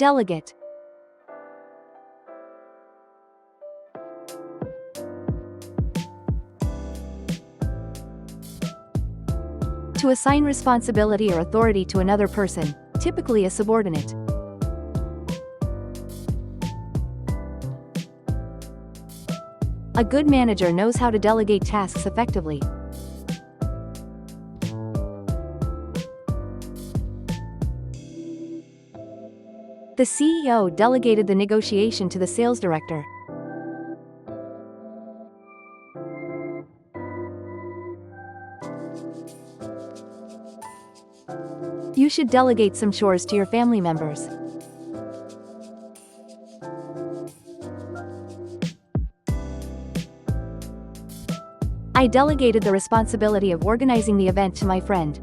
Delegate. To assign responsibility or authority to another person, typically a subordinate. A good manager knows how to delegate tasks effectively. The CEO delegated the negotiation to the sales director. You should delegate some chores to your family members. I delegated the responsibility of organizing the event to my friend.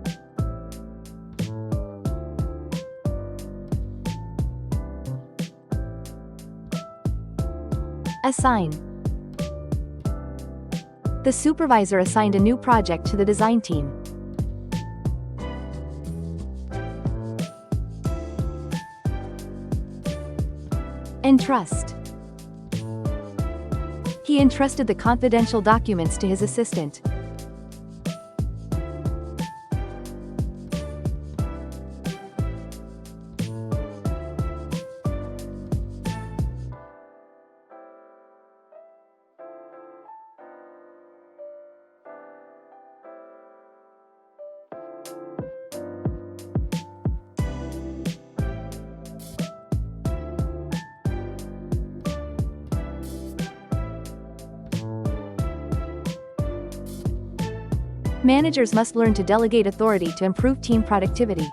Assign. The supervisor assigned a new project to the design team. Entrust. He entrusted the confidential documents to his assistant. Managers must learn to delegate authority to improve team productivity.